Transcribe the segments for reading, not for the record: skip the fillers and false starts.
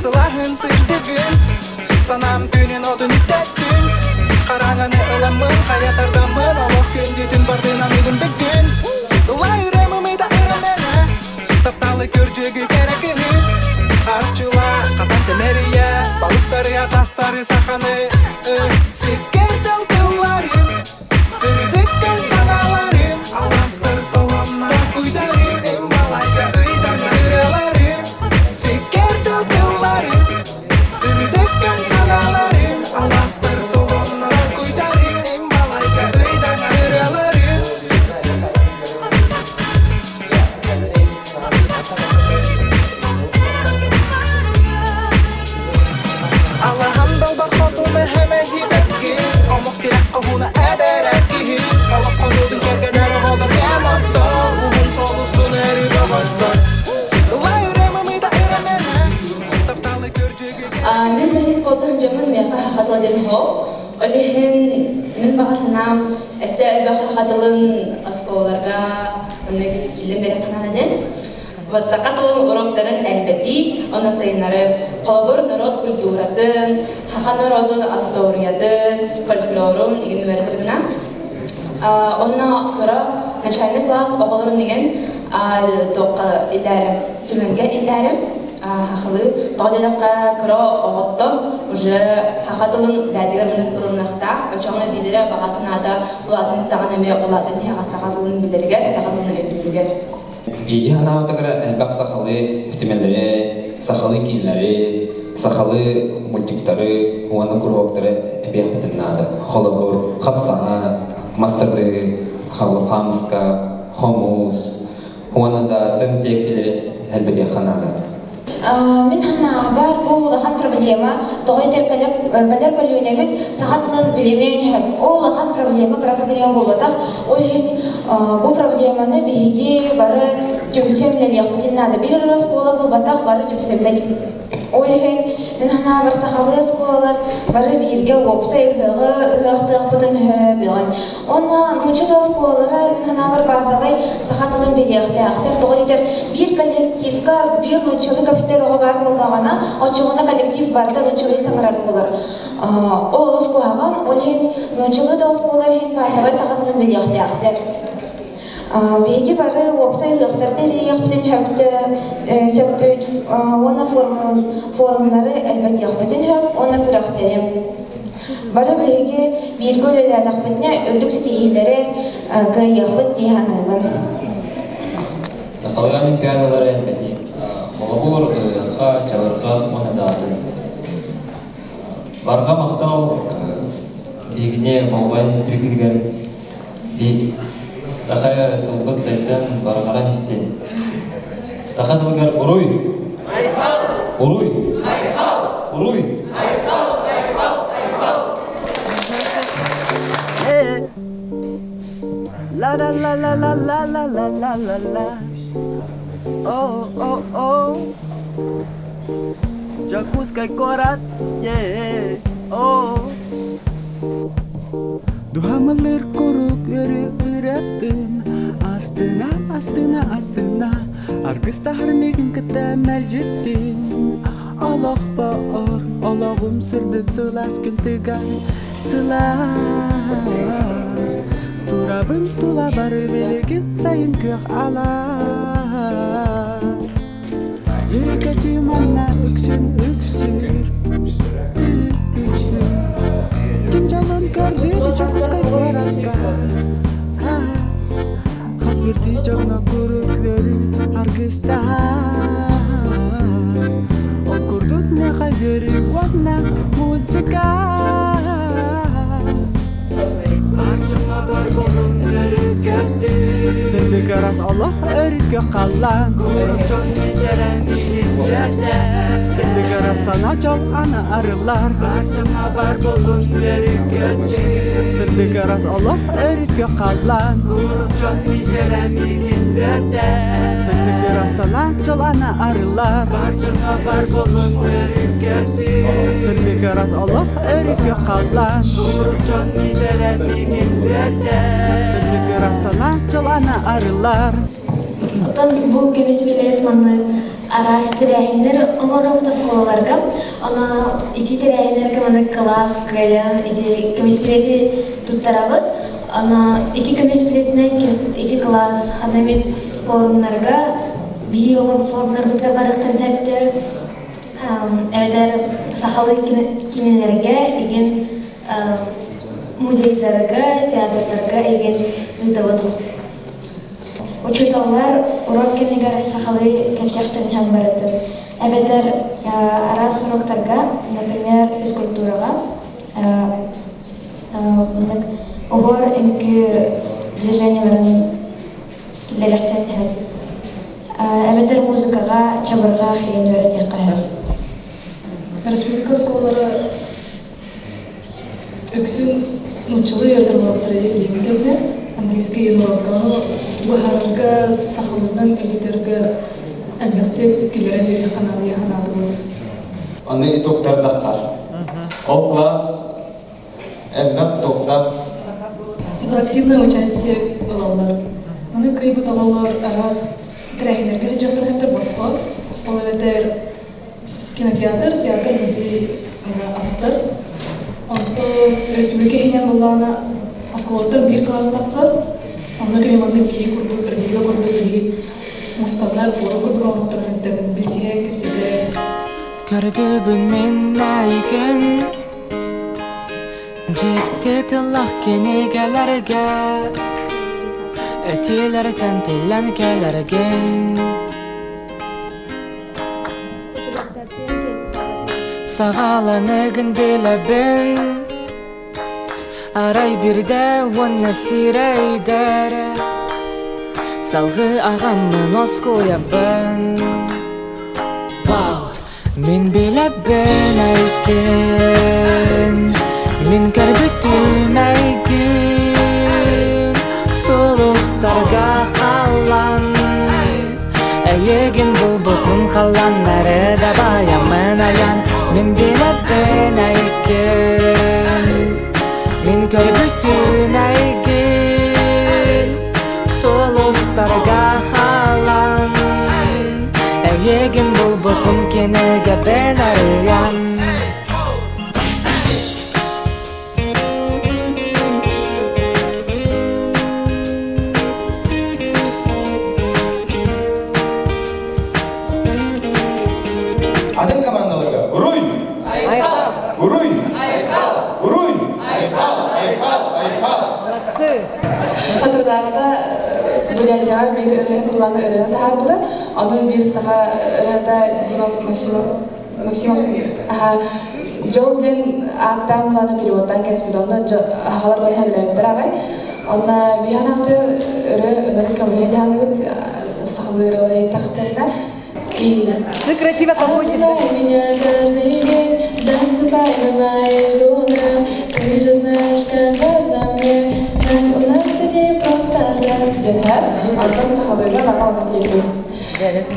Sılahın sırdıgın Sanam günün odun ittettün Karanını ılamın Hayatardamın Allah gündüdün Bardığına midin bugün Dula yüreğimi da ırımene Taptalı görcüğü gerekini Harçıla Katan temeriye Balıstarıya tastarı sahanı Siker dalgılarım Sırdıgın sanalarım Alastır dolanlar kuydarım Embalayga ıydan kıralarım Siker dalgılarım Sırdıgın sanalarım Alastır dolanlar kuydarım Embalayga ıydan kıralarım Allah'ım dalbak sotunu hemen yibekki Omuk direk kahuna ederekki Allah konudun kergederi olur yamakta Uhum solustun eri damakta Dula yüreğimi da ırımene Taptalı görcüğü Мен бәлес қолдан жамын мияқа хақатылын хо. Олеген мен бағасынам әсі әлбә хақатылын асколарға ұнық илім бәрі қанаден. Вот сақатылын уроктарын әлбәти, оны сайынары қолабыр народ культурадын, хақа народын асториядын, фольклорын еген вердіргіна. Онна күра начальный класс оғылырын деген тоққа илләрім, түменге илләрім. Хахлы тадилакка кро оготтом уже хахатылын бәдигер минут ылыннахта очоңна бидере багасына да улатын стаган эме улатын хага сагатылын бидергер сагатылын өйдүгер биги ханаатыгара элбак сахалы үтүмелери сахалы кииллери сахалы мультиктары уаны курооктары эбиякпетинады холобур хапсана мастырды халы хамска хомус уаны да тын сексилери элбеде ханады Мен хана бар бұл лахан проблема тоғайтер калер көлюнемет сағатылын білемен ол лахан проблема проблема болбатақ ойын бұл проблеманы биге бары түмсемлер яқпытын нады бір скола болбатақ бары түмсеммет ойын мен хана бар сақалы сколалар бары бірге опса ұғақтық бұтын білген онна нучыда сколалара мен хана бар базағай сағатылын білеқті ақтар тоғайтер бір коллективка бір нучылы капстер оғы бар болағана очуғына коллектив барда нучылы саңырар болар ол сколаған ойын нучылы да сколалар хен базағай сағатылын білеқті ақтар Беги бары опсай ұқтарды яқпытын хөпті сөппөт, оны форумлары әлбәт яқпытын хөп, оны күрақтарым. Бары беги бір көлелі адақпытына үрдік сетейгілері ғай яқпыт дейханығын. Сақалғы олимпиадалары әлбәті. Қолабур ұйыққа, жалырға оны дағдың. Барға мақтау бегіне болғай істіргілген Сахая тулгут сайтан баргара истен. Саха тулгар уруй. Айхал. Уруй. Айхал. Уруй. Айхал. Айхал. Айхал. La la la la la la la la la la la. Oh oh oh. Jakuska korat. Yeah. Oh. Duhamalar koruk öğrettin Astına astına astına Argısta harmegin kıtamel jettin Allah bağır Allah'ım sırdık sılas güntigar Sılas Turabın tula barı belegin sayın kök alas Yürek ötüyüm anna öksün öksür Kim jalan gördü çakıskay koranka Has birdi jogna kuruk veri argısta O kurdut ne kayveri wadna muzika Arjama bar bolun erketti Sende keras Allah erke kallan Kurukcan neceren ilinde Sende keras sana çok ana arılar Arjama bar bolun erketti Sende keras Allah erke kallan Kurukcan neceren ilinde Sende keras sana çok ana arılar Arjama bar bolun erketti Sende keras Allah erke kallan Kurukcan neceren ilinde Sende keras sana çok ana arılar Отан бу кемес билет манны арас тирәһиннәр оңорабыт осколаларга. Ана ити тирәһиннәргә маны класс каян ити кемес билети туттарабыт. Ана ити кемес билетнән ити класс ханамит форумнарга би оңор форумнар биткә барыктыр диптер. Әдәр сахалы кинеләргә иген музейларга, театрларга иген үтәвәт. Учителлар урок кемегәр сахалы кемсәхтен һәм барытын. Әбәдәр арас уроктарга, например, физкультурага, огор инке движениеләрен киләләхтән һәм әбәдәр музыкага, чабырга хәен вәрәтә каһар. Республика школалары өксүн нучылы ярдырмалыктары билгенге английский урокканы бухарга сахалынан эдитерге әлбәттә килерә бери ханады ханадыбыз. Аны доктор дактар. Ол класс әлбәт доктор. За активное участие улалар. Аны кайбы тагалар арас тренерге җактырып баска. Ол ветер кинотеатр, театр, музей атыптыр. Онто республика хинен булганы асколорда бир класс такса, аны кемеманды бии курдук, ирбиге курдук, бии мустаннар форум курдук алыктыр хәттән бисиһә кепсәдә. Көрдүбүн мен найген Жекте тыллах кенегелерге Этилерден тилленгелерген Сағаланығын білебін Арай бірде онна сирейдері Салғы ағамын оскоябын Min bilebben ayken Min körbütüm ayken Solustarga kallan Eyegin bulbutun kallan Nerede bayaman ayan Min bilebben ayken Min körbütüm ayken Solustarga kallan Eyegin bulbutum kenege ben arayan Adın komandalığı Uruy! Ayhal! Uruy! Ayhal! Uruy! Ayhal! Ayhal! Ayhal! Hatırlarda Bülent'e bir öğren bulanı öğren daha bu da onun bir saha öğrende Divan Maksimov Jolden attan bulanı bir odan kesip onda havalar bana hemlerdir ağay. Onda bir anahtar öğren kamyon yanıt sahaları tahtında. Вы красиво походите. Меня каждый день засыпай на моих рунах. Ты же знаешь, как важно мне знать, у нас все не просто так. Денхар, Антон Сахалыга напал на тебе.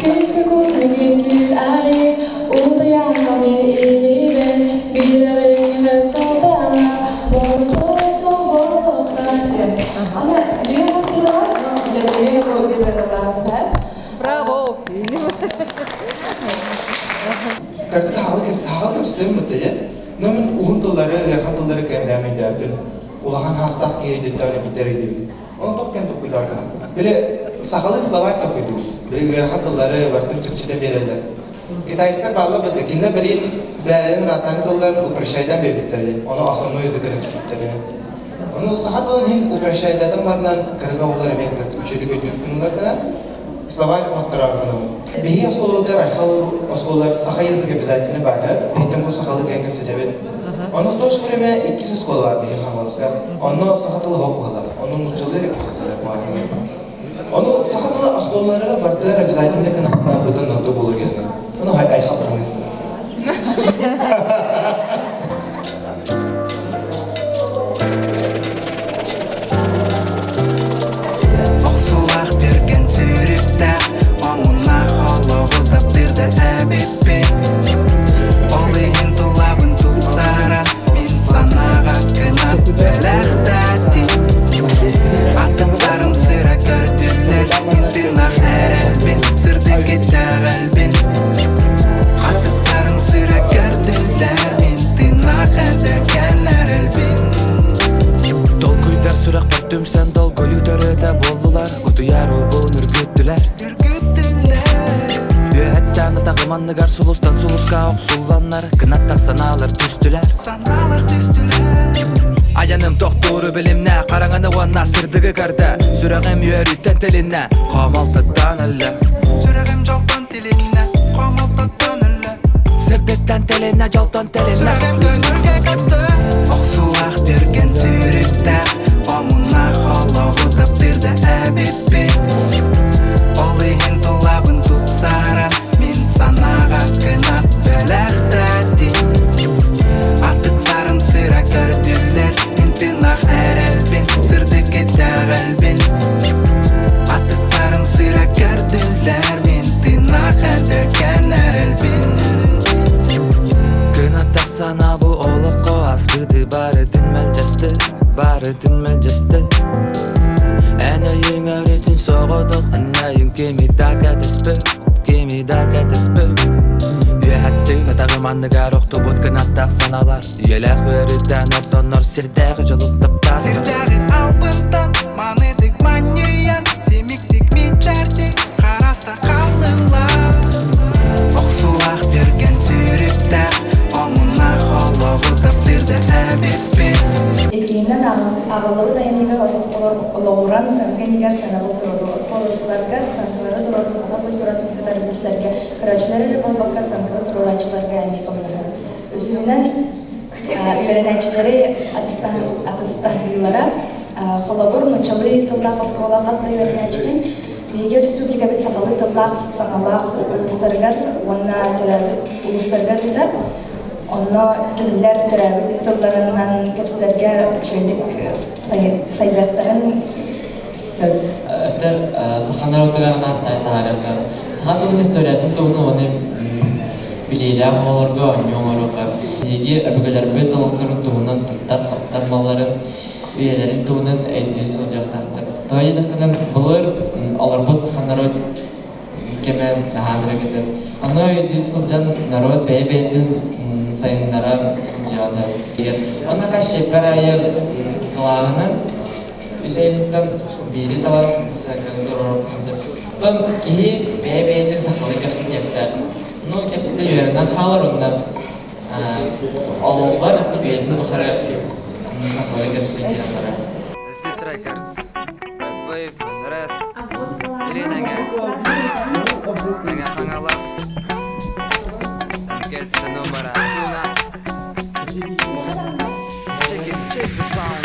Күйіскі көз мене күйт айы, ұлтаян қамир елебен, билігіңе солдана, болыс болықтан. Ана, жүйе қастылар, жүйе қойбелерді Браво! Kartık hağal köpsütlerin müddeye, nömün uğurduları, yakatılları kemrəmin dəbin, ulağan hastaq keydikləri bitəriydi. Onu tokken tokuylardı. Böyle sakalı Slovak tokuydu. Böyle yakatılları vartın çıkçıda verirler. Kitayistler bağlı bitti. Kinle birin bələrin rahatlanı tollar upraşaydan bebitləri. Onu asılma yüzü kırık bitləri. Onu sahatılın hem upraşaydadan varından kırığa olar emek kırtık. Üçeli götürük günlerden Словакия моторарны. Бии осколода айхал осколар саха язык обязательно бара. Поэтому сахалы кайгы сетебет. Оно в то же время и кисы скола бии хамалска. Оно сахатыл хоквала. Оно нучалери кусатылар бааны. Оно сахатыл осколары бардар обязательно канахна бутан ноту бологезна. Оно айхал ханы. Akıtlarım sıra gördüler, intinah ere Көрдім сен долгою төрөтө болдулар Утуяру буун үргүттүлөр Үөттен атагыманныгар сулустан сулуска оксулланнар Кынаттак санаалар түстүлөр Аяным токтуру билимне Караңаны уанна сырдыгы карды Сүрөгем үйөрүттен тилине Камалтыттан эле Сүрөгем жолтон тилине Камалтыттан эле Сырдыттан тилине жолтон тилине Сүрөгем көнүргө катты Оксулак төргөн сүрүктө Омуна хологутуп тирде әбиппи Ол еген тулабын тупсаран Мен санага кынат бөлөктөти Атыттарым сыра көрдүлөр Мен тынак әрелбин Сырдыгы тәгәлбин Атыттарым сыра көрдүлөр Мен тынак әрдөркөн әрелбин Кынаттак сана бу олокко аспыды бары тинмелжесті Ән өйің өретін соғыдық Ән өйің кеми да кәтіспі Үйәттің атағыманныгар оқты бұд кынаттақ саналар Үйеләқ өріттен ортонор сирдәғі жолуқтып тазыр Сирдәғі албынтан маныдық манюян Семиктік мечәрдік қараста қалылар Оқсулақ түрген сүріпті Омуна хологутуп тирде әбиппи Егейнен ағылығы дайынныға олауыран сәнген санабыл тұрады. Осколықларға санкалары тұрады, саға бұл тұратын кадар білсерге, көрәчілері бол баққат санкалы тұрулайчыларға әмей қомынығыр. Өзуінен үйеренәчілері атыстағылара қолабыр мұнчалы тылдақ оскола қасында үйеренәчілін Беге республика бет сақалы тылдақ сағалақ ұлыстарғар, онна төрәбі ұлыстарғар едіп, Онно келілер түрәбі тылдарынан кәпсілерге жөйдік сайдақтарын сөй. Әттер сақандар өтігерінен сайта әректі. Сақа тұлын историятын тұғыны оны білейлі ағаларға оңыр оқы. Еге әбігілер бөт ұлықтырын тұғынан тұттар қаптармаларын үйелерін тұғынан әйті сол жақтақтыр. Той едіқтінің бұлыр алар бұд сақандар өт кемен нағаныры кетіп. Аны өйді сол жан народ бәй-бәйдің sayınlara sıcağını yer. Ona kaçacak parayı kulağının üzerinden biri tavan sakın durur. Ton ki beybeydin saklı kapsın yaptı. No kapsıda yerinden kalır ondan. Alırlar beydin tukarı saklı kapsın yaptılar. Zitrakarts. Advayf, Ras. Elina gel. Nega hangalas. Gets numara una. Check the sound.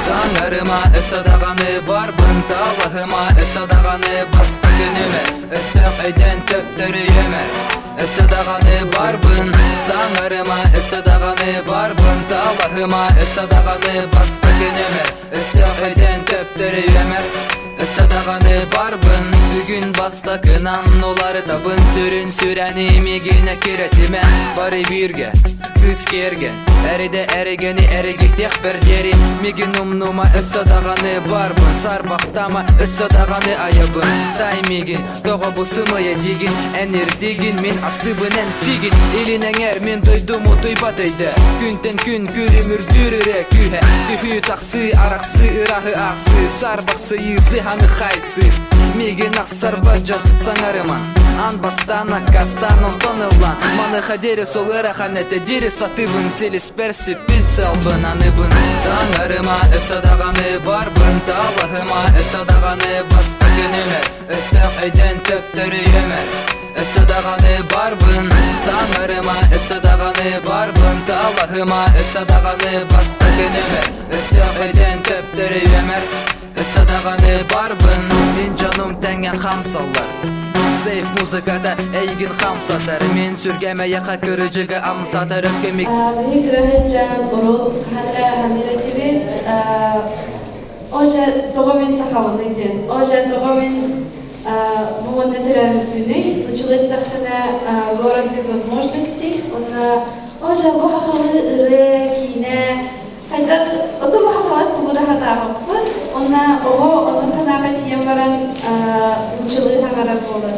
Sangarıma esadağanı var bıntağıma esadağanı bastı günüme Estek eden töptürü yeme Esadağanı var bın Sangarıma esadağanı var bıntağıma esadağanı bastı günüme Estek eden töptürü yeme Esadağanı var bın Bugün basta kınan oları tabın Sürün sürenimi yine kiretime Bari birge Kız kergen Eride erigeni erigittik bir deri Migin umnuma esadağanı var bın Sarbaktama esadağanı ayabın Tay migin Toğa bu sımaya digin Enir digin min aslı binen sigin İlinen er min duydum o duybataydı Günten gün gülümür dürüre kühe Tühü taksı araksı ırahı aksı Sarbaksı yızı hanı haysı Migin aksar bacan sanarıman An bastana kastan ontanılan Manı haderi sol ırahanete diri satıbın Selis persi pinsi albın anıbın Sanarıma esadağanı var bın Talahıma esadağanı bastı günüme Estek eden töptürü yemer Esadağanı var bın Sanarıma esadağanı var bın Talahıma esadağanı bastı günüme Estek eden töptürü yemer Esadağanı var bın Min canım tengen hamsallar Seyf muzikada eygin ham satar Men sürgeme yaka kırıcıga am satar Özkemik Büyük rahıcan urut hanira tibet Oja doğumen sahavalıydı Oja doğumen bu натурам günü Началет тахана город без возможностей Oja bu hakalı ırı kine Haydaq o da bu hakalar tuğda hatağıpın Onu kanagat yembaran Началы hangarar olur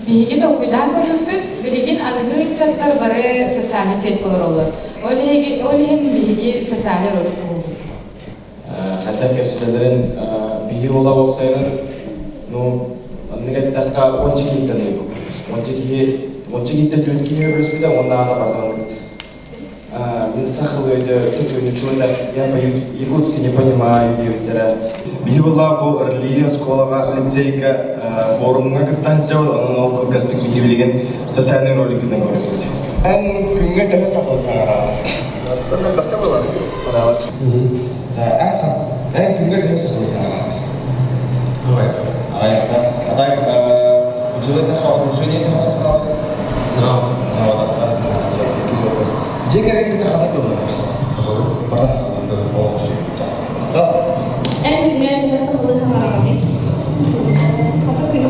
Бигин окуйдан көрүппүт, билигин аныгы чаттар бары социальный сеть колор olur. Олеген биги социальный ролик болду. хайта кепсилерин бии ола болсайнын ну аннегеттакка ончикиттен ебу ончикиттен дүнкие өрөспүдө онда ана бардыгындык мен сахал өйдө тутуунучулар я по якутски не понимаю деюттара бии ола бу ырлии школага лицейга форумга кыттанча онун кылгастык бии билген социальный роликтерден көрүнүп эн күнгө төһө сахал саңара тондан бакта болар эн күнгө төһө сахал саңара Ujian okruženje hostel. Jika kita harus Dengan kita sebut sama lagi. Atau kita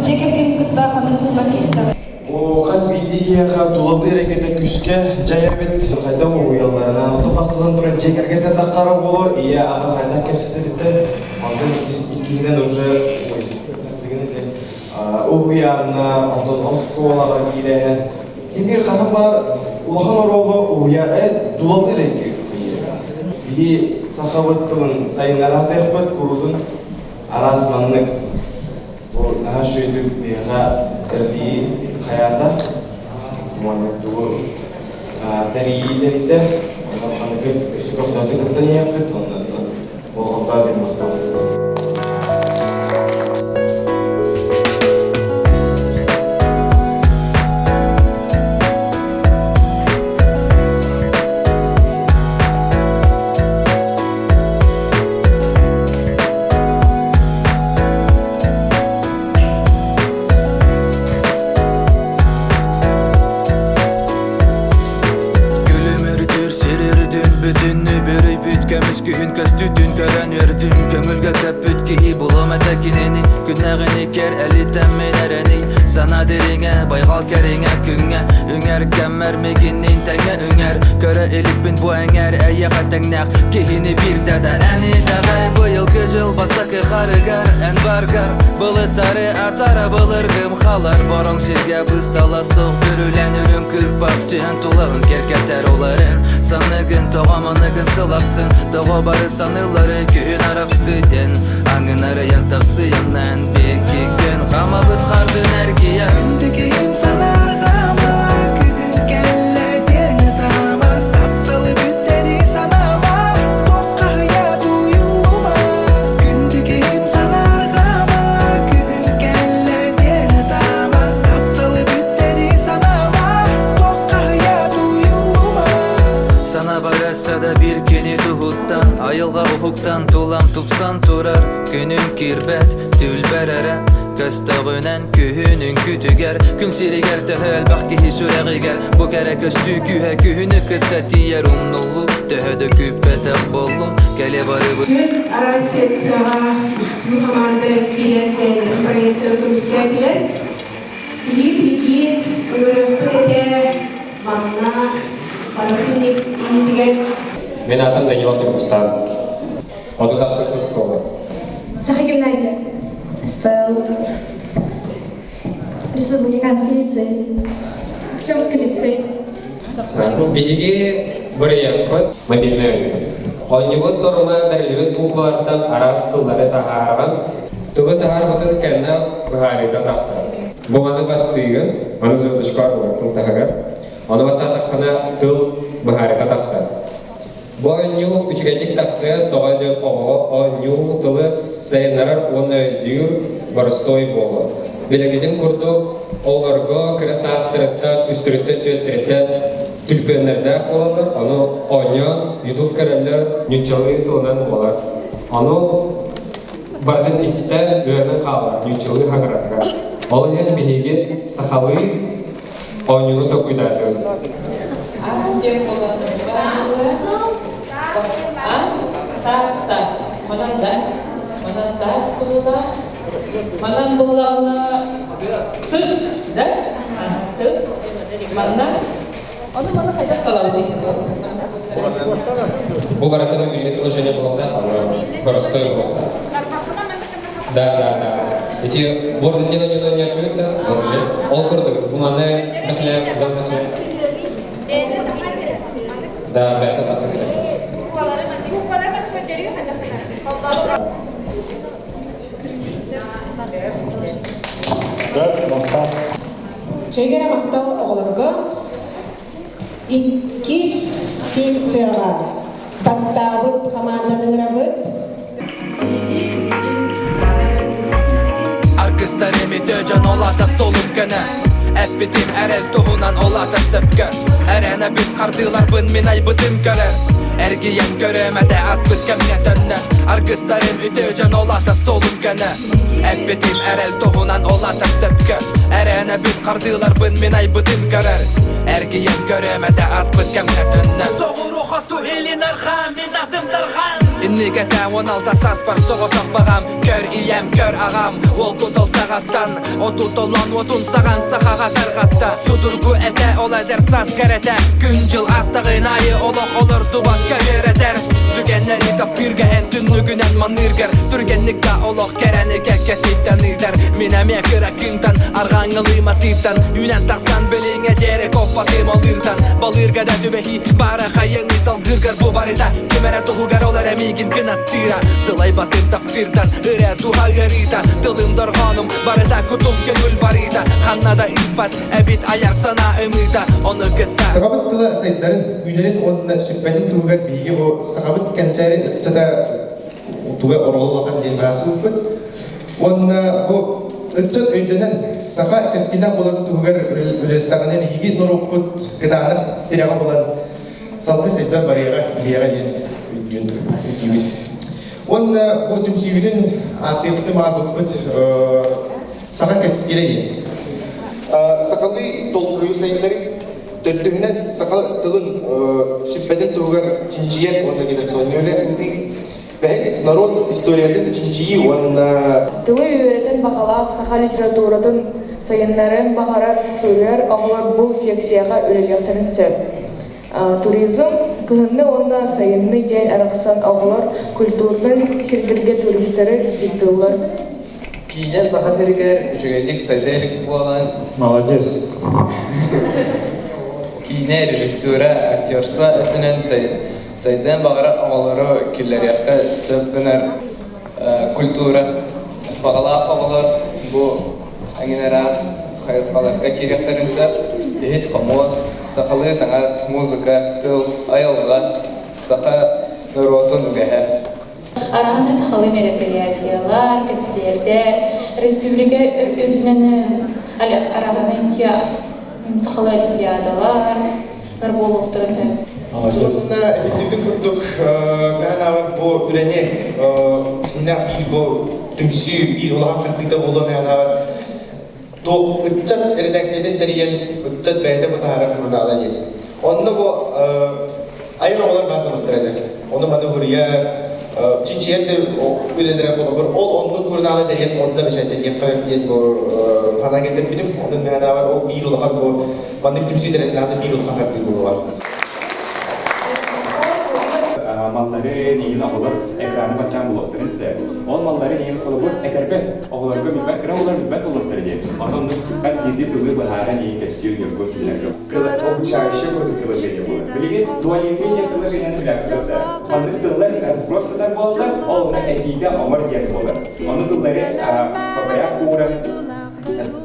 jika kita akan mencoba Хас бидигига дулалды рекете күскә җаябет кайда уялларына отопасылын туры җегәргә таққары болу ия ага кайда кепсетедә анда икеннән уже стеген уянна анда осколага кирәһен бир хам бар улахан оролы уя дулалды реке би сахаваттын сайнара дәхбат курудун арасманнык бу нашыйдык бега терди hayata Muhammad tuh dari dah orang ke sudah datang ke tanya ke tuan orang kaya masalah Күн көстүтүн көрөн өрдүн көңүлгө көпүт кии булом этекинени күннагыны кер элитем менерени сана дериңе байгал кериңе күңгө үңер кемер мегинин теңе үңер көрө элиппин бу эңер эйега теңнак кихини бирде да эни дагай быйылкы жыл басакы харыгар эн баргар былыттары атара былыргым халар бороң сирге быстала соқ бүрүлен үрүм кырпак түһөн тулагын керкетер оларын саныгын тогаманыгын сылаксын того бары санылары күн араксыден аңынары янтаксыяннан беки күн хамабыт хардын эргия үндүкийим санаргама күн келле дени тама таптылы бүттери санама токкая туюлума күндүкийим санаргама күн келле дени тама таптылы бүттери санама токкая туюлума сана бараса да бир кени тухуттан айылга ухуктан тулам тупсан турар күнүм кирбет түлберere көстөгүнөн күһүнүн күтүгер күн сиригер төһөл бакки сүрегигер бу кере көстү күһө күһүнү кытта тиер умнулу төһөдө күппете боллум келе бары күн арасетсага үстү хаманды кирен проекттер көмүскәдилер бир өрөктөтө манна паратиник инитиген Мен атам Данилов Рустам. Он туда со школы. Саха гимназия. СПЛ. Республиканский лицей. Аксёмский лицей. Биги вариант мобильный. Он него торма берливет буквартам арастылары тахарган. Тылы тахар бутын кенна бахарида тахса. Буманы баттыгын, аны звездочка аргуа тыл тахагар. Аны баттахана тыл бахарида тахса. Боню үчүгетик таксы тоғаден оғы оню тылы сайынарар оны дүйір барыстой болы. Белегеден күрді оларға кірісастырыттан, үстіріттен төттіріттен түлпенлердәк болалар. Аны оньон, ютуб кәрелер, нючалы тылынан болар. Аны бардың істен өйерін қалар, нючалы хаңыраққа. Ол ен бейге сақалы оньону да күйдаты. Tasta, mana tas bula, mana bulana tus, dah, tus, mana kalau di Bukan itu yang bilik itu hanya pelotah, berasal pelotah. Dah. Jadi border jalan cerita, boleh. All kerja, mana dah. Dah betul tak sakit. Чегере мақтал оғыларға икки секцияға бастабыт команданың рабыт Аркыстарым итөжан олата солым кәне Әппетім әрел туғынан олата сөпкө Әрәне бүт қардылар бұн мен айбытым көрер Әргейен көрөмәді аз бүт кәмне төнне Аркыстарым итөжан олата солым кәне Әппетім әрел туғынан олата сөпкө Әрәне бүт қардылар бұн мен айбытым көрер Әргейен көрөмәді аз бүт кәмне төнне Соғыр ұқату елін арғам, мен адым дарған Иннеге тән 16 сас бар соғытақ бағам Көр ием, көр ағам Ол тұтыл сағаттан О тұтылан отын саған сақаға тарғатта Судыргу әтә ол әдер сас кәрәтә Күн жыл астағын айы олық олыр дубат кәгер әтер Дүгеннәр итап бірге ән түннігінен маныргер Түргеннікка олық кәрәнеге кәтиптен үйдер Минәме кірі күнтан арғаңылыма типтан Үйнен тақсан біліңе дері көппатым олырдан Балырға да түбәхи бары қайын исал ғыргар бұ барыда Кемәрі тұғығар олар әмейгін кінаттыра Зылай батым таптырдан үрә туға ғырита Дылым дорғаным барыда күтім көнül барыда Ханнада ирбат әбит аяр сана өмірда Оны күтта Сағабыт тылы сайттарын үйлерін онына сүкпәтін туғығар бейге бұ Сағабыт кәнчәрі үтчата туға орғылыған ден бәсі бұд Онына бұ үтчат өйденен сақа кәскенен боларын туғығар үлестағаны бейге нұрып бұд кітанық тереға болан Салғы сайттар барыға илеға ден Онна бу түмсүйүнүн атты мағлубыт саға кәсікерейі. Сақалы толуғыю сайындары төлдігінен сақал тылын сүппәден туғар чинчияр онна кетер сонуылы. Бәйс народ историялы чинчии онна... Тылы үйеретін бағалақ сақа литературадың сайындарын бағарар сөйлер ағылар бұл секцияға өреліяқтарын сөп. Туризм күнні онда сайынны ден әрақсан ағылар культурның сергірге туристері титулар. Кейден сақа сәрігер жүгедік сайдерік болан. Молодец. Кейне режиссура, актерса өтінен сайден бағара ағылары келлерияққа сөп күнер культура. Бағалақ ағылар бұл әңгенераз қайысқаларға керектерін сөп. Ехет қамоз, сақалы таңас музыка, тыл, айылға, сақа нұротын үгәһә. Арағында сақалы мероприятиялар, концерттер, республика өтінен арағының сақалы олимпиадалар, нұрболуқтырын. Онына әдетливдің күрдік мән авар бұл үрене чинақ бейіл бұл түмсі бейіл олаға қырдықта болды мән авар Тоқ үтчат редакциядан тәрейен үтчат бәйді бұ тағарап құрдағылан еді. Онына бұ айыр оғылар бар бұлықтыр еді. Оны мады ғұрияр, чинчиетті өлелері қолы бұр. Ол оны құрдағылан тәрейен онына бішәтті дек қайырттен бұ ғана кетір бітім. Оның мәна бар, ол бейір ұлыған бұ мандық түмсі тәрейін ады бейір ұлыған қартық бұлы бар. Malları neyin oğulur, ekranı bakacağım bulukturun size. Ol malları neyin oğulur, ekerbes oğulurga bilmek, kıra oğulur bilmek olurdur diye. Onun kaç yedi tüvü bahara neyin tepsiyor gibi götürürler. Kıla o çarşı kodu kıla şeyi bulur. Bilgin, duayevliyle kıla şeyini bilaklıkta. Mandık tıllar az prostadan bollar, oğuluna etiyde amar diye bulur. Onun tılları babaya kuğuran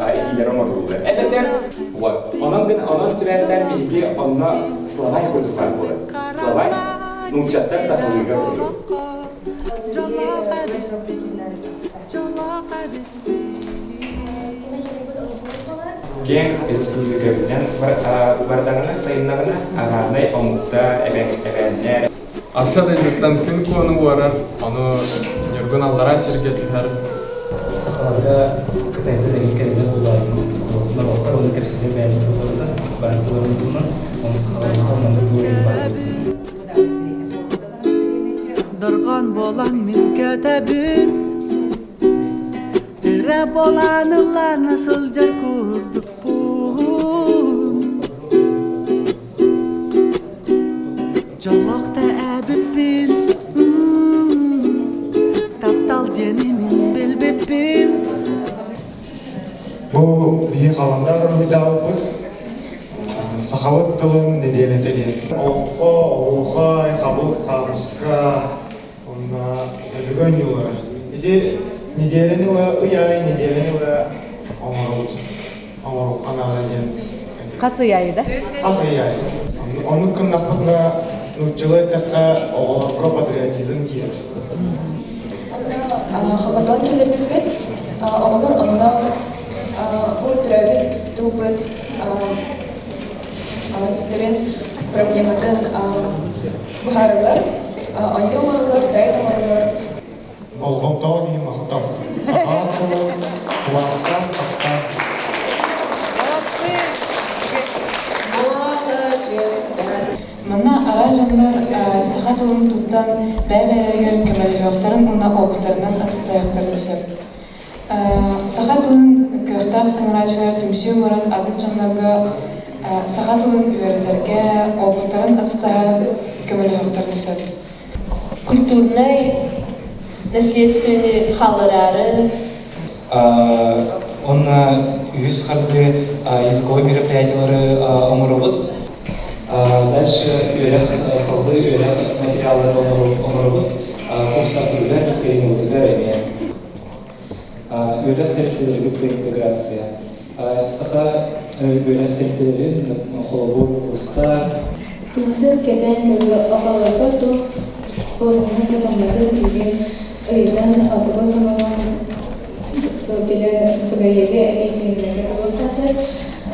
etiyler amar bulur. Ebeler, onun süreçten bilgi onunla Slavay kodu fark bulur. Slavay, Nurcat'tan saklanırlar olur. Gen Respublika'dan bardağına sayınlarına aranay omukta evenler. Aşağıda yurttan gün konu varar, onu yorgun allara sergeti her. Sakalarda kıtayda ilkelerde kullanılır. Onlar onu kesinlikle beğeniyorlar. Barıntılarını bulunur. Onu sakalarda onları görüyorlar. Dargan bolan min kötebün Ire bolanılar nasıl cer kurduk bun Jolloqta əbibin Taptal diyenimin bilbibin Bu bir kalanlar uydağı bu Sahavat tılın ne diyelim. Oha, kabul kamuska Түргөн юлара. Иди неделени ва уяй, неделени ва оморут. Оморут каналаден. Касы яй да? Касы яй. Onun kınaklıkla nutçılığı takka oğulakka patriotizm diyor. Хакатон келербит, оголор онно бу требит тулбит сүтөрен проблематын бухаралар, оньоңорлар, сайтоңорлар. Болгонтоо дейм мактап. Сахаат кылып, класстан тактан. Мана ара жандар сахатылын туттан бәбәләргәр көмәләйөктәрен уна опыттарынан атыстаяктарын сөп. Сахатылын көктак саңрачылар түмсү моран атын жандарга сахатылын үәрәтәргә опыттарын атыстаяктарын көмәләйөктәрен сөп. Культурный, наследственный халырары. Он үз харды языковой мероприятиялары оморубут. Дальше үйрек салды, үйрек материалдары оморубут. Курстар күтілер, керейін өтілер әме. Үйрек тәріптелері күтті интеграция. Сыға үйрек тәріптелері қолабур, курстар. Туңтын кетен көлі ағаларға тұқ форумына сатаматын үйген ұйдан абыға самалан білен бұғайығы әбейсеңдерге тұғып қасы.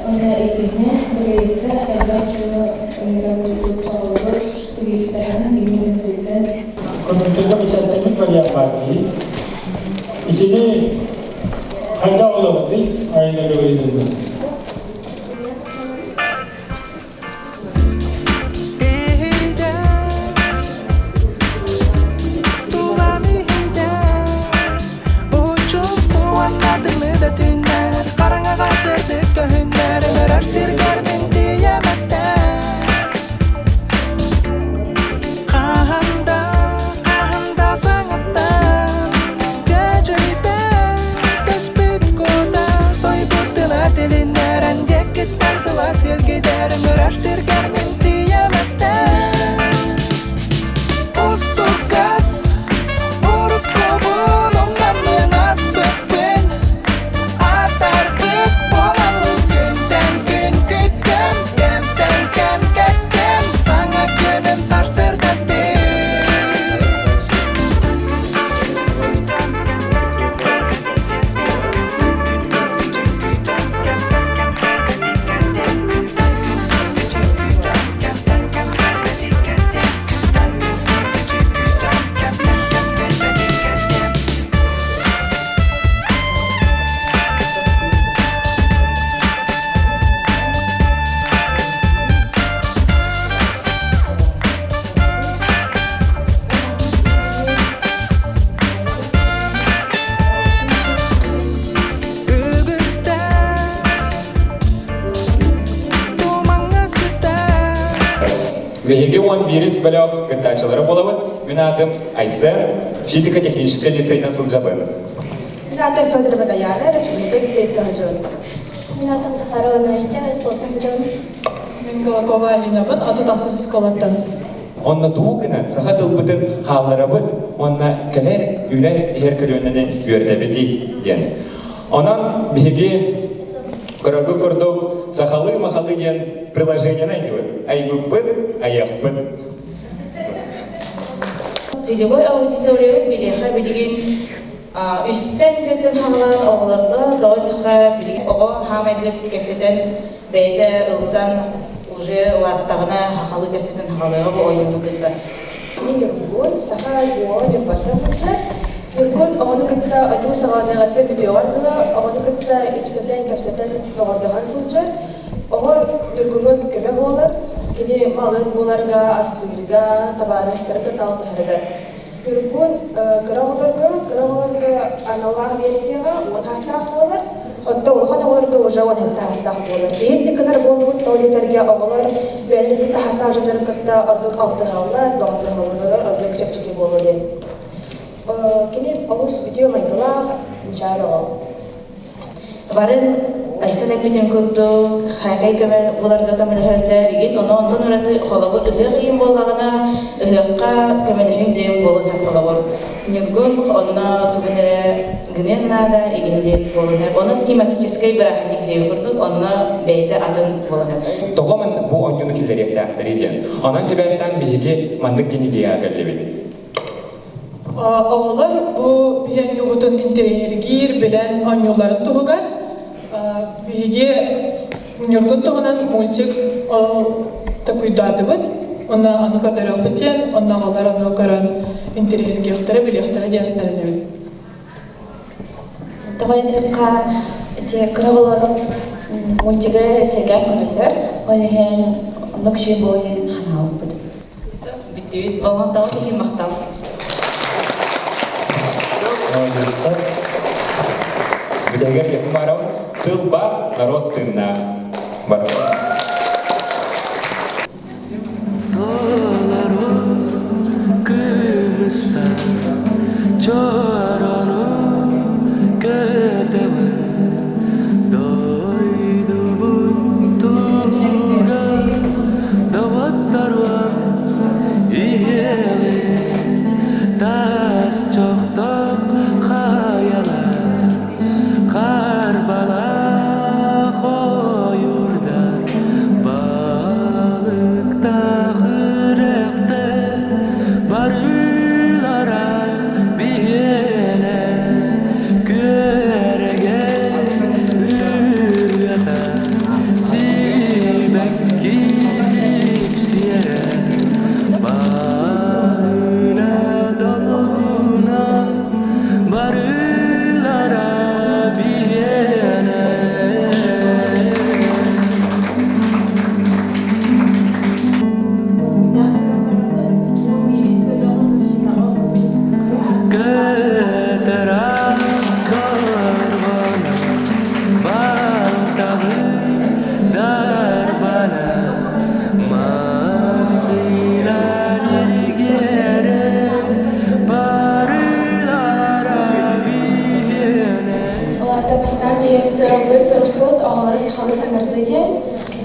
Ona ekine birlikte evlatçılığı bağlıdır. Bu isteyen İngilizce'den. Konuşturma misafirlik var yapmakta. İkili kayda olamadı. Aynı gördüğümde. Веге он бирис бәләк гыттачылары болабыт. Мен атым Айсер, физико-технический лицейдан сылжабын. Мен атым Федор Бадаяна, республика лицейда хажын. Мен атым Захарова Настя, спорттан хажын. Мен Голакова Алинабын, аты тасыз сколаттан. Онна туғына саха дылбытын халларабыт, онна кәлер үйлер еркілөнінен үйердебеті ден. Онан беге көрігі көрдік сахалы-махалы ден приложение найдет. Айбыппыт, аяқпыт. Сидегой аудитория билеха билеген үстен жеттен халар оғыларды доғызға билеген оғы хамайдық кепсетен бәйті ылсан уже латтағына хақалы кепсетен хақалыға бұл ойынғы күтті. Мен үргін саха юала бен баттан күтлер. Үргін оғаны күтті айду сағанығатты бүйдеғардылы, оғаны күтті кепсетен доғырдаған сылжыр. Оғы үргінгі көмі болар, кені малын боларға, астырға, табарыстырға талтығырға. Үргін қырағыларға аналағы версияға он хастақ болар, отта олған оларға уже он хилті хастақ болар. Бейінді кінір болуын таулетерге оғылар, бәлір күтті хастақ жадыр күтті ордық алты ғалар, доғырды ғалар, ордық чөпчеге болу ден. Кені олыс видео майдылақ, жары ол. Барын айсан эпитин курдук, хагай көмө буларга көмөлөһөллөр игит, онтон ураты холобур ыһык ийин боллагана, ыһыкка көмөлөһүн жеим болун хап холобур. Нюргун онна тугунере гыненнада игинде болун хап. Оны тематической бирахандик зеу курдук, онна бейте атын болун хап. Тогомын бу онюну киллерек тахтар иден. Анан себестан биһиги мандык денигия келлеби. Оғылар бұл бейен югутун интерьергир білен анюларын туғығар. Бейге нюргун туғынан мультик такуйдады бұд. Онна аны қадар албытен, онна ғалар аны қаран интерьерге ұқтары біле ұқтары ден әріне біл. Тағайдыққа қырағылар мультигі сәген көрілдер. Олеген оны күшен болу ден хана алып бұд. Бітті болғақтауы деген мақтау. Бидегер якмарау тыл бар, народ тынна. Бар.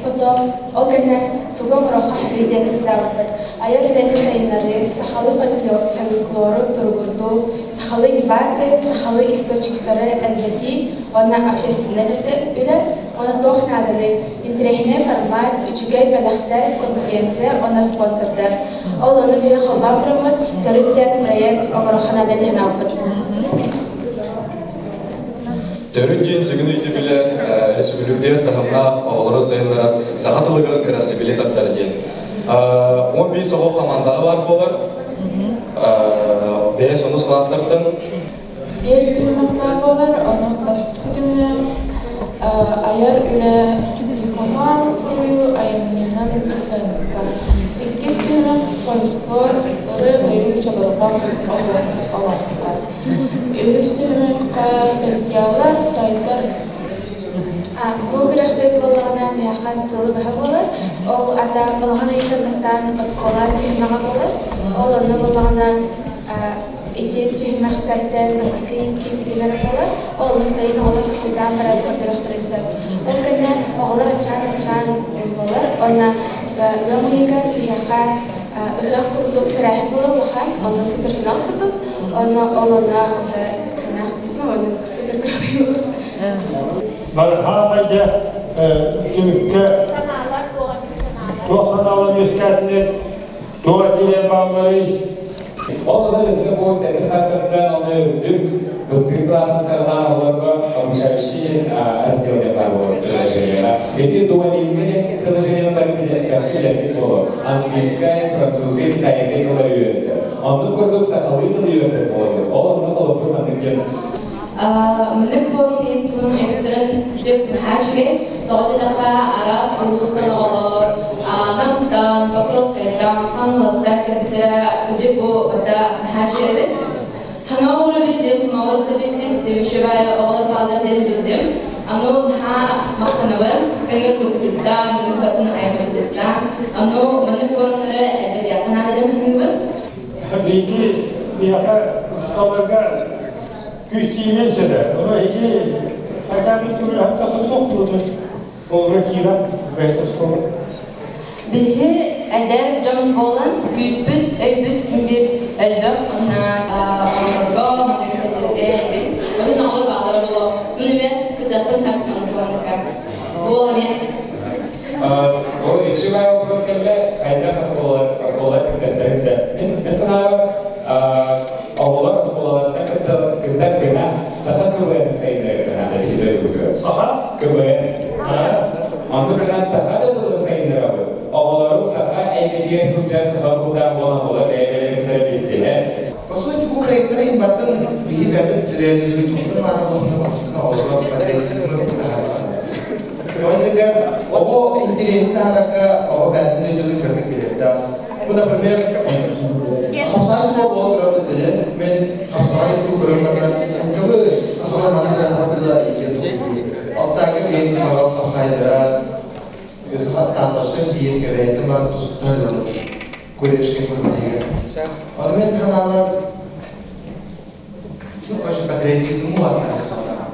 Потом огненно тугом роха хавидет лаупет. Аяр лене сайнары, сахалы фольклору тургурду, сахалы дебаты, сахалы источниктары әлбәти, она общественности үле, она тох наданы. Интерехне формат, үчүгәй бәләхтәр, конференция, она спонсордар. Ол аны бия халбан промот, төрүттен проект огорохан аданы хнаупет. Төрүттен сөгүн үйді біле республиктер тахамна оғылары сайынлары сағатылығы кірасы біле таптар ден. 15 оғы команда бар болар. 5-10 класстардан. 5 күтімі бар болар, оны класс күтімі аяр үлі коман сұрую айымненен исарка. 2 күтімі фольклор ұры ғайын чабырға алаққа. Üstüme statiyalar, saytlar. Bu grafik bolağına meyaqa sılı baha bolar. Ol ata bolağına yetmestan oskola tühmağa bolar. Ol onu bolağına için tühmaqtardan bastiki kesigiler bolar. Ol mesela olar tukudan baran kontroltrense. Ol kana oğlar açan bolar. Ona yamuyigar meyaqa Hıhaq kurduk terahin bolar baxan. Ona super final kurduk. Ona olana ve çanak onu super grafik. Merhabaca Türkiye Doğsanavlar Yüzkatiler Doğatiler bağları Ondan ise bu sene sasırdan onu büyük Mısır klasını sarılan olanlar müşavişi askerler var bu kılıcıyla. Eti duvalilmeni kılıcıyla bile kakilek olur. Angliskai, Fransuzca, Kitayska yolları yönetir. Onu kurduk sakalıyla yönetir olur. Onun kalıp kurmandıkken من فورم يكون إلكترون جد محاشي تقعد لقى عراس عروس الغلار نمتان بكروس كردام خمس ذاك بترى بجيبو بدا محاشي بيت هنقول بدم هنقول بدم شباب أغلط على بدم أنو نها مختنبل بيجي بقدام من قبل أيام قدام أنو من فورم نرى بدياتنا لدم هنبل Ligi biasa ustalarga küstüğüne sebep. Ona iyi Когда мы тут как сок тут, он ракира, бейсос кого. Bihi eder can bolan güzbüt öybüt simbir elbek ona orga münübet onun alır bağlar bolo münübet kıdakın hak anıklanırken bu olamayan O ekşivaya obraz kelle kayda askolar kıdaklarınca mesela oğullar askolalarında kıdak gına saha kıvayadın sayıları gına da bir hidayı kutuyor. Saha kıvayad. Onu gına saha da dolu sayıları abi. Oğulları saha ekliye sucan saha kudan olan olur evlilikleri bilsinler. Maksudnya bu mereka yang batang bihi bebek dari situ itu mana orang maksudnya orang pada itu semua kita harapkan. Kalau juga oh intinya harapkan oh batangnya itu kerja kita. Kita premier khasai itu बहुत करते थे मैं khasai itu kerja करना कभी सहारा mana kerana kerja itu. अब ताकि मैं kalau khasai darah itu saat tanpa bihi kerja itu mana tu sudah lalu kuliah sekolah. Orang yang halaman itu kasih patriotisme semua kan.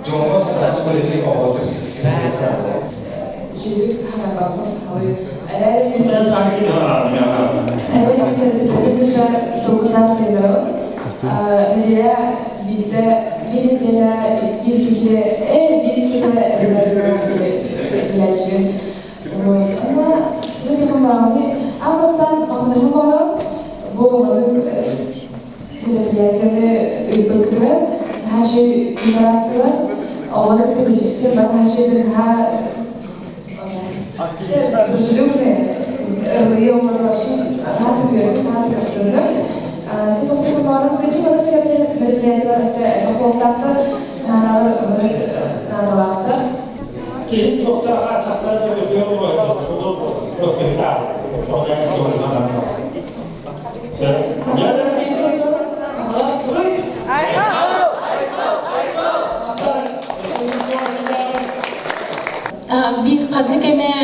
Jangan salah sekali ini awal kesehatan. Jadi harapan sekali. Ada yang kita tokunan sayıları. Dia bida bir kere ilaçın. Ama bu teknoloji amastan anlamı var. Bu onun merepiyatını berkira, her şey üniversiteler, onları da bir sistem, ben her şeyden daha özgürlüğüne, iyi olmanın başın, daha tıkıyorum, daha tıkıstırdım. Siz doktor kullanım, geçim adı merepiyatlar ise bakıldakta, nadalakta. Ki doktor açaklar gözlüyor mu? Bu hospital. Çok da doğru. Bir kadın keme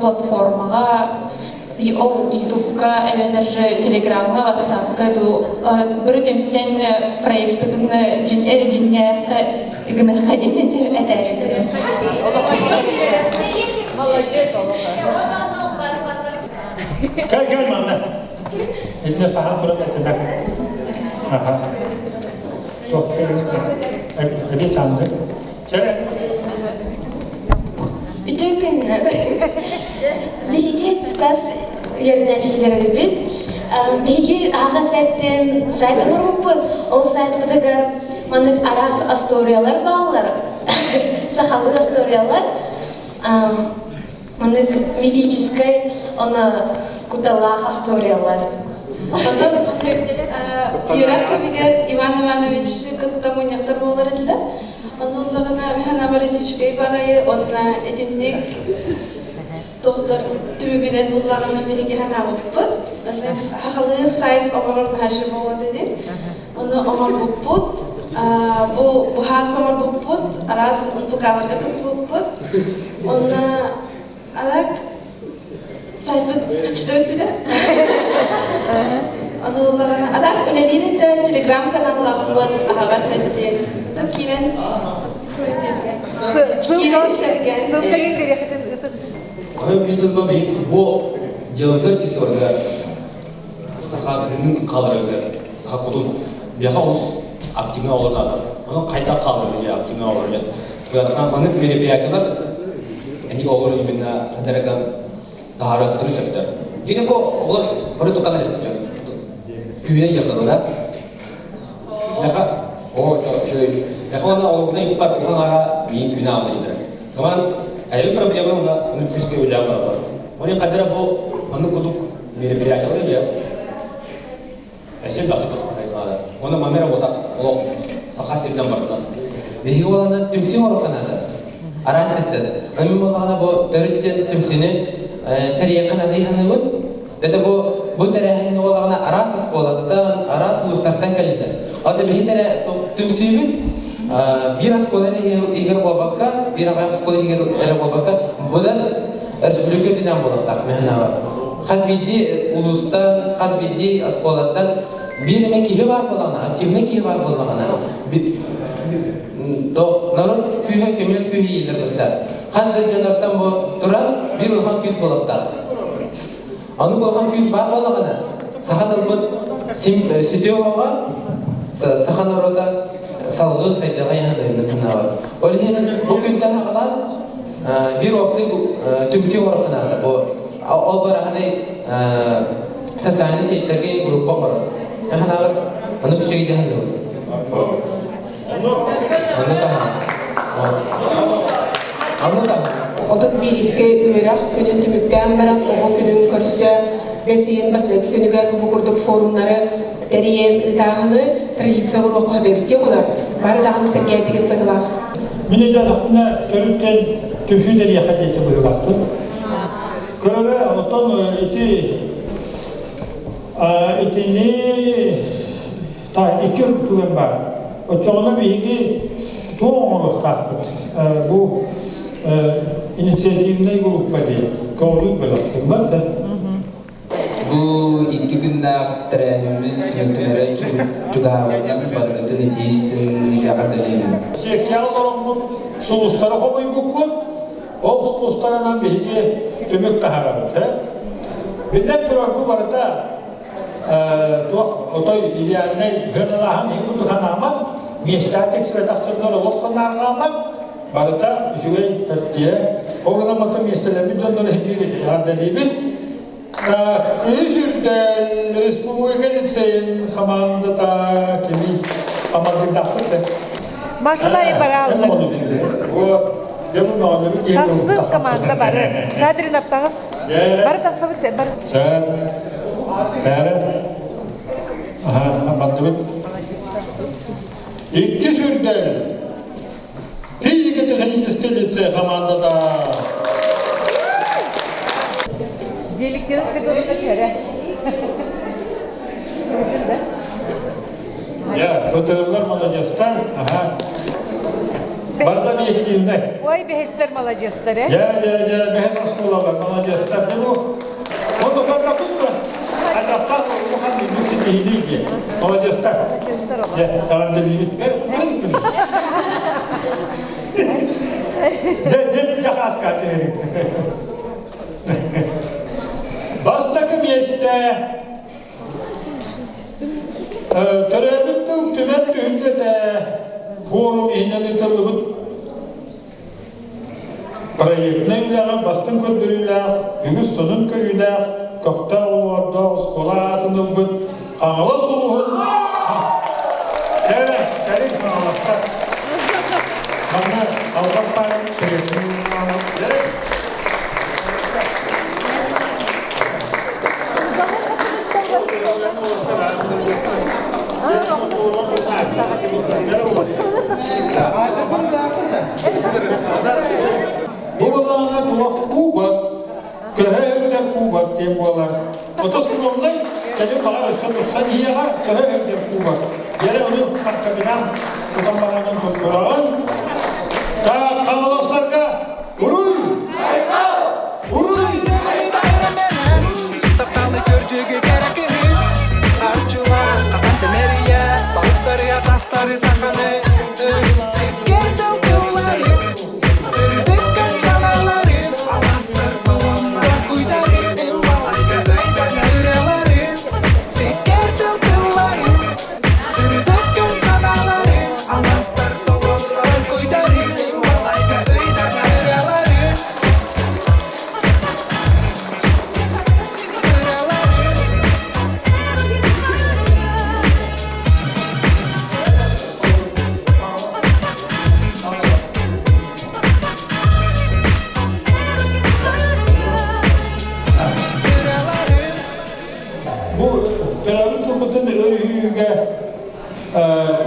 platformaga YouTube'ga, Telegram'ga, WhatsApp'ga bir temsilden proyektini cinayetke gına kadın eder. Gel mana? Ini sahat turun etenak. Aha. Doktor ini tandı. Cere. Ütüken bihi diskas yöneticileri bit. Bihi ağa saytın sayt olur bu. O sayt budagar manık aras astoriyalar bağlar. Sahalı astoriyalar. Manık мифической ona kutala astoriyalar. Ondan Юрак кебегер Иван Иванович кыттамы нектар болар эдилер. Онундагына механа барытичкей багайы онна эдинник доктор түбүгүнен буллагына меге хана буппут. Хахалы сайт огорон хаши болот эдин. Ону огор буппут. Bu hasomar buput aras unpukalarga kıtılıput. Onunla alak sayfı küçüdür bir de. Onu olağına alak öneriyle de Telegram kanalı akbut ağa settin. Kiren sergen. Onu biliyorsunuz bu cevaplar istorda sahatının kalırdı. Sahatın bir havuz aktifne olurlar. Onu kayda kalırdı ya aktifne olurlar. Yakan kanık merepiyatlar yani olur imena kadaragan daha rahat tutulur. Jadi bu olur baru tukar lagi macam küyüne yakaladılar. Yaka oh şöyle yakalanan olurda ilk part bukan ara bin günah alıydı. Kemudian ada problem ona küske ulang var. Orang kadara bu onu kutuk merepiyatlar ya. Eşit baktı. Ona manera botak o sahasından bardan. Bihi olana tümsü orqanada. Arasette. Ömüm olana bu dörtten tümsünü tariqana dihanıwın. Dede bu tarahin olana aras skoladan, aras lustartan kalida. Ada bihi tara tümsübün bir skoları iger babakka, bir skoları iger babakka. Budan respublika dinan bolaqtaq mehna var. Xazbiddi ulustan, xazbiddi skoladan bir emek kihi var bolana, aktivne kihi var bolana. Narut kühe kemel kühe iyiler butta. Hazda janartan bu turan bir ulhan küs bolakta. Anu bolhan küs bar bolagana. Sahat albut sütüyoga sahan orada salgı saydaga yanında var. Olihin bu günden kadar bir oksi tümsi orakına da bu albara hani sasani seyitlerge grupa var. Yani var. Anu küçük gidiyor. Отут бириске үерах күнүн түбүктен барат ого күнүн көрсө бесиен бастагы күнүгөр букурдук форумнары териен ытагыны традиция урокка берди олар. Бары дагы сергей деген быйлах. Мен да тохна төрүттен түфүдер яхадети быйлақты. Көрөлө отон итини та икер түген бар. Очоғына бейгі тоңылық тақпыт. Бұл инициативный группа дейді. Көңілік бөліктен бар да. Бұл екі күнді ақтыры түміктілері жүгағылдан барғыдың етейістің неге ағадалеймін. Сексиал тұрымның сұлыстары қомай бұққын, ол сұлыстарынан бейге түмік тағарабыд. Білден тұрар бұл барыда отой идеальный гönalahan ikut kanamam miestatik svetakturlar olsanlargamam barata juey tertie ogana mata miestelemi dönler hemir yardelibi ta üzürdel respublikanın sayın hamanda ta kimi amadı daxte Maşallah yaparalım. O demin anlamı geliyor. Taksın komanda var. Şadrin aptağız. Bar taksabıt sen bar. Sen Tare. Aha, bandımın. İki sürdel. Fiyiketi heyistelitse hamanda da. Delikleri sıkıntı kere. Ya, fotoğraflar malacastan. Aha. Barda bir ektiğimde. Oy behesler malacasları. Gel, behes askolalar malacastan. Bu, onu kadar kutla. Allah'tan bu hangi lüksün ehliyle. Malacastan. Ya, kalan deliyim. Jet cahaz kaçırır. Bastaki miyeste Törevittin tümen tühünde de forum ihneni tırlıbıt proyektine üleğe, bastın kördürüleğe, ügüz sonun körüleğe, kökta olurda, skola atınılbıt, kanala soluğun. Kere, kanalasta. Bana Avrupa proyektinin kanalasta. Bu balana tuak kubat, kerahkan kubat tempolar. Otos kumulai, jadi bagar sen iya kan kerahkan kubat. Jadi onu kabinan bukan barangan kontrolan. Ta kanaloslar ka, uruy. Uruy. Taptalı görcüge gerekir. Arçılar, kapan temeriye, balıstarıya tastarı sakını. Siker dalgıları, sırdıkkan salaları, alastar kovamlar kuydarı. Yüreleri, siker dalgıları, sırdıkkan salaları, alastar kovamlar kuydarı.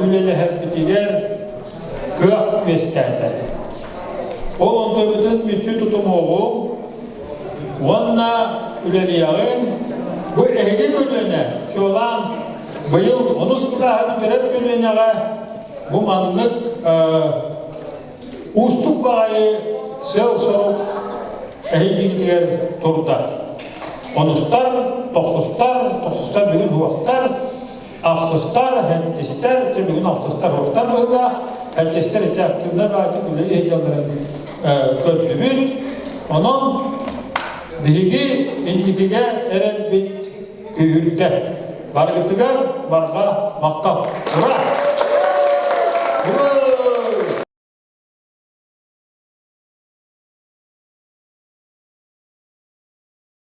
Üleleher bitiler kıyak meskerde. Olanda bütün müçü tutumu Vanna üleliyağın bu ehli günlüğüne çoğulan bıyıl onuz kıtahını terep günlüğüne bu manlık ustuk bağayı sel sorup ehlilikler turda. Onustar, toksuztar bugün huvaktar, aksızlar, hentisler, bugün aksızlar huvaktar bugün herkesler eti aktığında bazı güleri heyecanların kördümüt. Onun bilgi indikige eren bit kühürde. Bargıtıgar barga maktab. Ura!